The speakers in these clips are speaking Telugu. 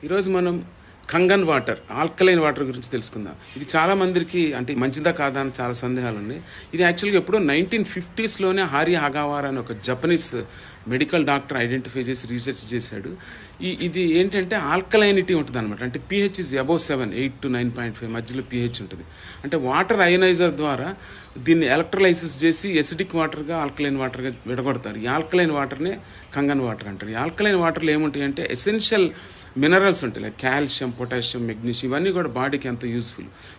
ఈరోజు మనం కంగన్ వాటర్, ఆల్కలైన్ వాటర్ గురించి తెలుసుకుందాం. ఇది చాలా మందికి అంటే మంచిదా కాదా అని చాలా సందేహాలు ఉన్నాయి. ఇది యాక్చువల్గా ఎప్పుడో 1950s హారి హగావారా అని ఒక జపనీస్ మెడికల్ డాక్టర్ ఐడెంటిఫై చేసి రీసెర్చ్ చేశాడు. ఇది ఏంటంటే ఆల్కలైనిటీ ఉంటుంది అనమాట. అంటే pH ఈజ్ అబౌవ్ 7, 8 to 9.5 మధ్యలో pH ఉంటుంది. అంటే వాటర్ అయనైజర్ ద్వారా దీన్ని ఎలక్ట్రోలైసిస్ చేసి ఎసిడిక్ వాటర్గా ఆల్కలైన్ వాటర్గా విడగొడతారు. ఈ ఆల్కలైన్ వాటర్నే కంగన్ వాటర్ అంటారు. ఈ ఆల్కలైన్ వాటర్లో ఏముంటాయి అంటే ఎసెన్షియల్ మినరల్స్ ఉంటాయి, లైక్ కాల్షియం, పొటాషియం, మెగ్నీషియం. ఇవన్నీ కూడా బాడీకి ఎంతో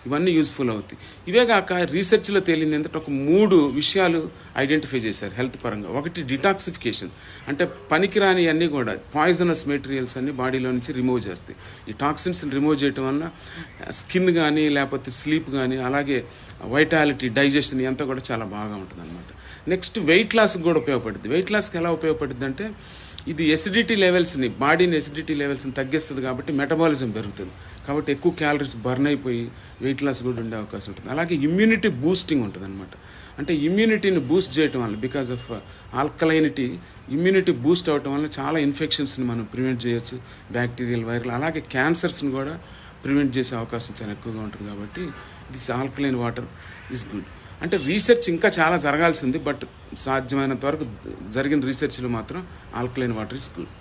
ఇవన్నీ యూజ్ఫుల్ అవుతాయి. ఇవే కాక రీసెర్చ్లో తేలింది ఏంటంటే ఒక 3 విషయాలు ఐడెంటిఫై చేశారు హెల్త్ పరంగా. ఒకటి డిటాక్సిఫికేషన్, అంటే పనికిరాని అన్నీ కూడా పాయిజనస్ మెటీరియల్స్ అన్ని బాడీలో నుంచి రిమూవ్ చేస్తాయి. ఈ టాక్సిన్స్ని రిమూవ్ చేయటం వలన స్కిన్ కానీ లేకపోతే స్లీప్ కానీ అలాగే వైటాలిటీ, డైజెషన్ అంతా కూడా చాలా బాగా ఉంటుంది అనమాట. నెక్స్ట్ వెయిట్ లాస్కి కూడా ఉపయోగపడుతుంది. వెయిట్ లాస్కి ఎలా ఉపయోగపడుతుంది అంటే ఇది ఎసిడిటీ లెవెల్స్ని, బాడీని ఎసిడిటీ లెవెల్స్ని తగ్గిస్తుంది కాబట్టి మెటబాలిజం పెరుగుతుంది. కాబట్టి ఎక్కువ క్యాలరీస్ బర్న్ అయిపోయి వెయిట్ లాస్ కూడా ఉండే అవకాశం ఉంటుంది. అలాగే ఇమ్యూనిటీ బూస్టింగ్ ఉంటుంది అనమాట. అంటే ఇమ్యూనిటీని బూస్ట్ చేయటం వల్ల, because of alkalinity, immunity Boost అవటం వల్ల చాలా ఇన్ఫెక్షన్స్ని మనం ప్రివెంట్ చేయొచ్చు, బ్యాక్టీరియల్, వైరల్, అలాగే క్యాన్సర్స్ని కూడా ప్రివెంట్ చేసే అవకాశం చాలా ఎక్కువగా ఉంటుంది. కాబట్టి this alkaline water is good. అంటే రీసెర్చ్ ఇంకా చాలా జరగాల్సింది, బట్ సాధ్యమైనంత వరకు జరిగిన రీసెర్చ్లో మాత్రం ఆల్కలైన్ వాటర్ ఇస్ గుడ్.